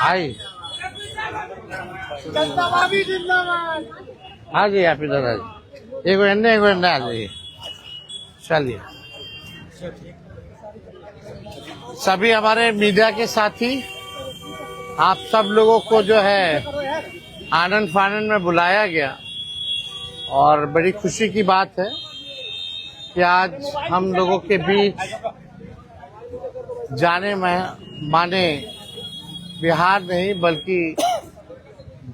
आई हाँ जी आप इधर आ जाइए, एक आ जाइए। चलिए सभी हमारे मीडिया के साथी, आप सब लोगों को जो है आनंद फानंद में बुलाया गया और बड़ी खुशी की बात है कि आज हम लोगों के बीच जाने माने बिहार नहीं बल्कि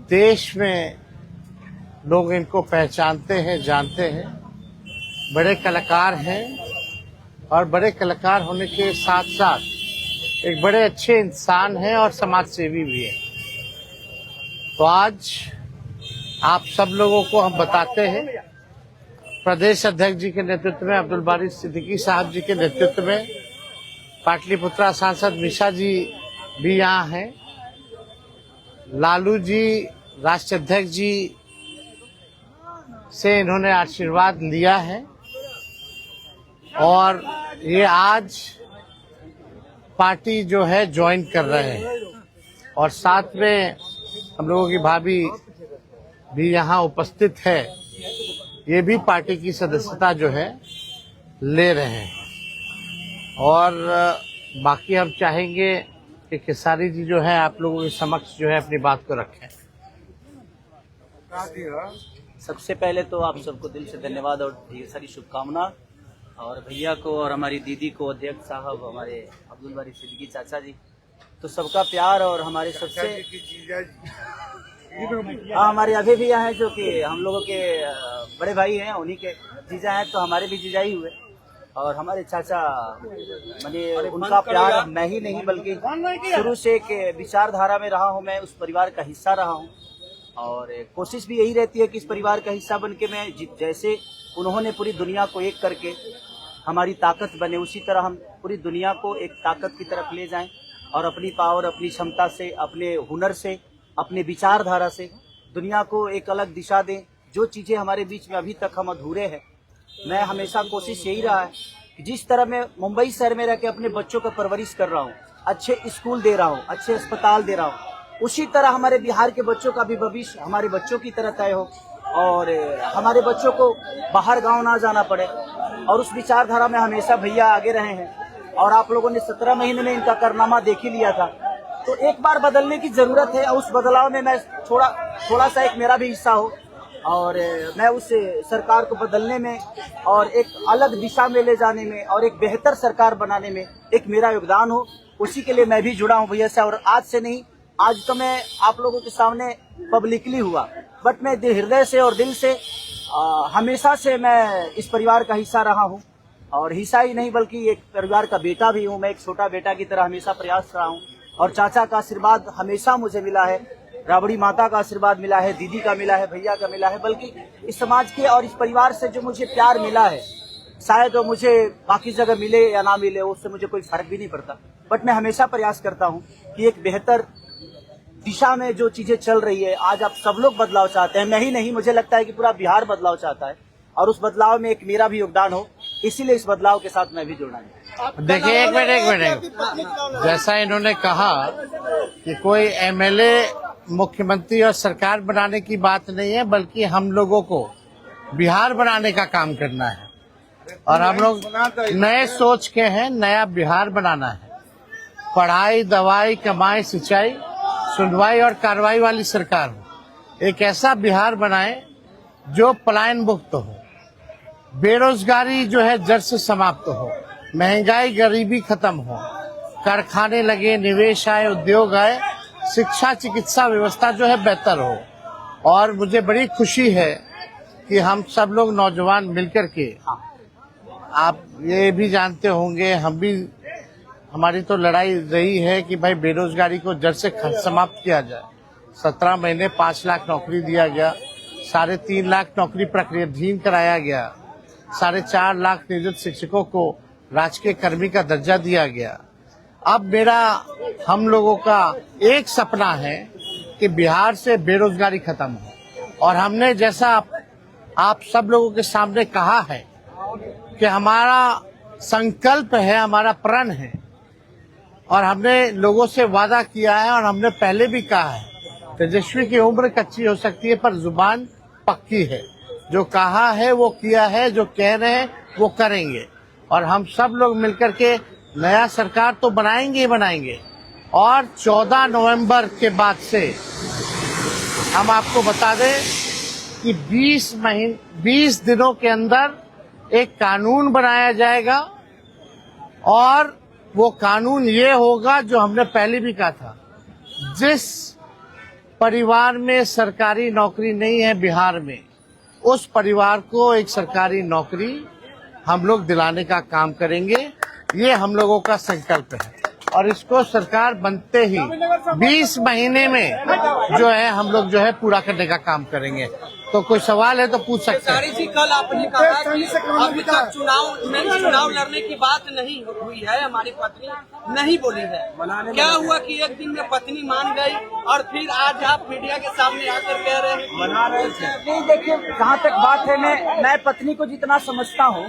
देश में लोग इनको पहचानते हैं, जानते हैं। बड़े कलाकार हैं और बड़े कलाकार होने के साथ साथ एक बड़े अच्छे इंसान हैं और समाज सेवी भी हैं। तो आज आप सब लोगों को हम बताते हैं, प्रदेश अध्यक्ष जी के नेतृत्व में, अब्दुल बारी सिद्दीकी साहब जी के नेतृत्व में, पाटलिपुत्रा सांसद मिशा जी भी यहाँ हैं, लालू जी राष्ट्रीय अध्यक्ष जी से इन्होंने आशीर्वाद लिया है और ये आज पार्टी जो है ज्वाइन कर रहे हैं और साथ में हम लोगों की भाभी भी यहाँ उपस्थित है, ये भी पार्टी की सदस्यता जो है ले रहे हैं। और बाकी हम चाहेंगे कि खेसारी जी जो है आप लोगों के समक्ष जो है अपनी बात को रखें। सबसे पहले तो आप सबको दिल से धन्यवाद और ढेर सारी शुभकामना, और भैया को और हमारी दीदी को, अध्यक्ष साहब, हमारे अब्दुल बारी सिद्दीकी चाचा जी, तो सबका प्यार और हमारे सबसे हमारे अभी भी हैं जो कि हम लोगों के बड़े भाई हैं, उन्हीं के जीजा हैं, तो हमारे भी जीजा ही हुए। और हमारे चाचा मैंने उनका प्यार मैं ही नहीं बल्कि शुरू से एक विचारधारा में रहा हूँ, मैं उस परिवार का हिस्सा रहा हूँ और कोशिश भी यही रहती है कि इस परिवार का हिस्सा बन के मैं जैसे उन्होंने पूरी दुनिया को एक करके हमारी ताकत बने, उसी तरह हम पूरी दुनिया को एक ताकत की तरफ ले जाएं और अपनी पावर, अपनी क्षमता से, अपने हुनर से, अपने विचारधारा से दुनिया को एक अलग दिशा दें। जो चीज़ें हमारे बीच में अभी तक हम अधूरे हैं, मैं हमेशा कोशिश यही रहा है कि जिस तरह मैं मुंबई शहर में रह के अपने बच्चों का परवरिश कर रहा हूँ, अच्छे स्कूल दे रहा हूँ, अच्छे अस्पताल दे रहा हूँ, उसी तरह हमारे बिहार के बच्चों का भी भविष्य हमारे बच्चों की तरह तय हो और हमारे बच्चों को बाहर गांव ना जाना पड़े। और उस विचारधारा में हमेशा भैया आगे रहे हैं और आप लोगों ने 17 महीने में इनका कारनामा देख ही लिया था। तो एक बार बदलने की जरूरत है और उस बदलाव में मैं थोड़ा सा एक मेरा भी हिस्सा हो और मैं उस सरकार को बदलने में और एक अलग दिशा में ले जाने में और एक बेहतर सरकार बनाने में एक मेरा योगदान हो, उसी के लिए मैं भी जुड़ा हूँ भैया से। और आज से नहीं, आज तो मैं आप लोगों के सामने पब्लिकली हुआ, बट मैं हृदय से और दिल से हमेशा से मैं इस परिवार का हिस्सा रहा हूँ और हिस्सा ही नहीं बल्कि एक परिवार का बेटा भी हूँ। मैं एक छोटा बेटा की तरह हमेशा प्रयास रहा हूँ और चाचा का आशीर्वाद हमेशा मुझे मिला है, राबड़ी माता का आशीर्वाद मिला है, दीदी का मिला है, भैया का मिला है, बल्कि इस समाज के और इस परिवार से जो मुझे प्यार मिला है, शायद वो मुझे बाकी जगह मिले या ना मिले उससे मुझे कोई फर्क भी नहीं पड़ता। बट मैं हमेशा प्रयास करता हूँ कि एक बेहतर दिशा में जो चीजें चल रही है, आज आप सब लोग बदलाव चाहते हैं, मैं ही नहीं, मुझे लगता है कि पूरा बिहार बदलाव चाहता है और उस बदलाव में एक मेरा भी योगदान हो, इसीलिए इस बदलाव के साथ मैं भी जुड़ा हूँ। देखिए एक मिनट, जैसा इन्होंने कहा कि कोई एमएलए मुख्यमंत्री और सरकार बनाने की बात नहीं है बल्कि हम लोगों को बिहार बनाने का काम करना है और हम लोग नए सोच के हैं, नया बिहार बनाना है। पढ़ाई, दवाई, कमाई, सिंचाई, सुनवाई और कार्रवाई वाली सरकार हो। एक ऐसा बिहार बनाए जो पलायन मुक्त हो, बेरोजगारी जो है जड़ से समाप्त हो, महंगाई गरीबी खत्म हो, कारखाने लगे, निवेश आए, उद्योग आए, शिक्षा चिकित्सा व्यवस्था जो है बेहतर हो। और मुझे बड़ी खुशी है कि हम सब लोग नौजवान मिलकर के, आप ये भी जानते होंगे, हम भी, हमारी तो लड़ाई रही है कि भाई बेरोजगारी को जड़ से समाप्त किया जाए। 17 महीने 5 लाख नौकरी दिया गया, 3.5 लाख नौकरी प्रक्रियाधीन कराया गया, 4.5 लाख नियोजित शिक्षकों को राजकीय कर्मी का दर्जा दिया गया। अब मेरा, हम लोगों का एक सपना है कि बिहार से बेरोजगारी खत्म हो और हमने जैसा आप सब लोगों के सामने कहा है कि हमारा संकल्प है, हमारा प्रण है और हमने लोगों से वादा किया है और हमने पहले भी कहा है, तेजस्वी की उम्र कच्ची हो सकती है पर जुबान पक्की है। जो कहा है वो किया है, जो कह रहे हैं वो करेंगे और हम सब लोग मिलकर के नया सरकार तो बनाएंगे ही बनाएंगे। और 14 नवंबर के बाद से हम आपको बता दें कि 20 दिनों के अंदर एक कानून बनाया जाएगा और वो कानून ये होगा जो हमने पहले भी कहा था, जिस परिवार में सरकारी नौकरी नहीं है बिहार में, उस परिवार को एक सरकारी नौकरी हम लोग दिलाने का काम करेंगे। ये हम लोगों का संकल्प है और इसको सरकार बनते ही 20 महीने में जो है हम लोग जो है पूरा करने का काम करेंगे। तो कोई सवाल है तो पूछ सकते हैं। जी, कल आपने कहा कि अभी तक चुनाव लड़ने की बात नहीं हुई है, हमारी पत्नी नहीं बोली है। क्या हुआ कि एक दिन में पत्नी मान गई और फिर आज आप मीडिया के सामने आकर कह रहे हैं मना रहे थे? नहीं, देखिए जहाँ तक बात है, मैं पत्नी को जितना समझता हूँ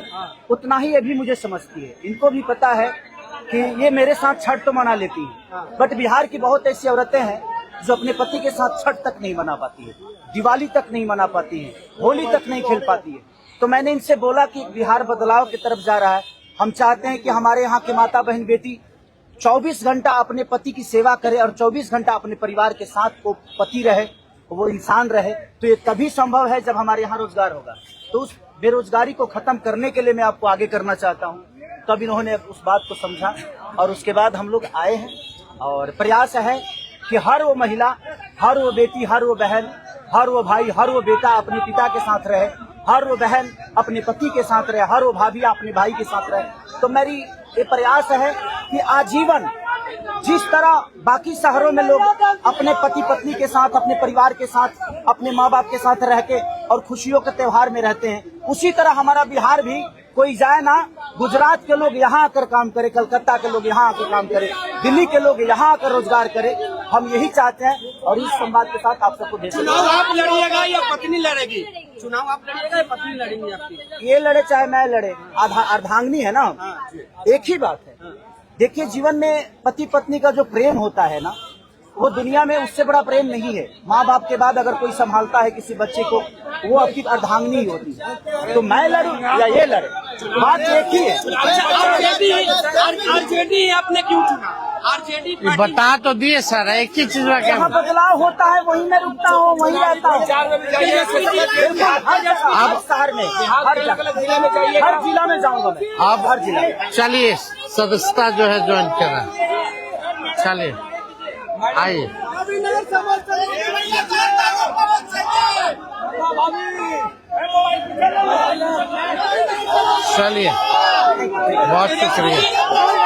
उतना ही ये भी मुझे समझती है। इनको भी पता है कि ये मेरे साथ छठ तो मना लेती है, बट बिहार की बहुत ऐसी औरतें हैं जो अपने पति के साथ छठ तक नहीं मना पाती है, दिवाली तक नहीं मना पाती है, होली तक नहीं खेल पाती है। तो मैंने इनसे बोला कि बिहार बदलाव की तरफ जा रहा है। हम चाहते हैं कि हमारे यहाँ के माता बहन बेटी 24 घंटा अपने पति की सेवा करे और 24 घंटा अपने परिवार के साथ वो पति रहे, वो इंसान रहे। तो ये तभी संभव है जब हमारे यहाँ रोजगार होगा। तो उस बेरोजगारी को खत्म करने के लिए मैं आपको आगे करना चाहता हूँ। तब इन्होंने उस बात को समझा और उसके बाद हम लोग आए हैं और प्रयास है कि हर वो महिला, हर वो बेटी, हर वो बहन, हर वो भाई, हर वो बेटा अपने पिता के साथ रहे, हर वो बहन अपने पति के साथ रहे, हर वो भाभी अपने भाई के साथ रहे। तो मेरी ये प्रयास है कि आजीवन जिस तरह बाकी शहरों में लोग अपने पति पत्नी के साथ, अपने परिवार के साथ, अपने माँ बाप के साथ रह के और खुशियों के त्योहार में रहते हैं, उसी तरह हमारा बिहार भी कोई जाए ना, गुजरात के लोग यहाँ आकर काम करे, कलकत्ता के लोग यहाँ आकर काम करे, दिल्ली के लोग यहाँ आकर रोजगार करे। हम यही चाहते हैं और इस संवाद के साथ आप सबको भेज। चुनाव आप लड़िएगा या पत्नी लड़ेगी? चुनाव आप लड़िएगा या पत्नी लड़ेंगी आपकी? ये लड़े चाहे मैं लड़े, अर्धांगिनी है ना, एक ही बात है। देखिए, जीवन में पति पत्नी का जो प्रेम होता है ना, वो दुनिया में उससे बड़ा प्रेम नहीं है। माँ बाप के बाद अगर कोई संभालता है किसी बच्चे को, वो आपकी अर्धांगिनी ही होती है। तो मैं लड़ूं या ये लड़े, बात एक ही है। आरजेडी आपने क्यों चुना? आरजेडी बता तो दिए सर, एक ही चीज में जहाँ बदलाव होता है वहीं मैं रुकता हूँ, वहीं रहता हूँ। अब शहर में हर जिला में जाऊंगा मैं। आप हर जिला। चलिए, सदस्यता जो है ज्वाइन करा, चलिए आइए। चलिए, बहुत शुक्रिया,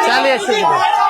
चलिए शुक्रिया।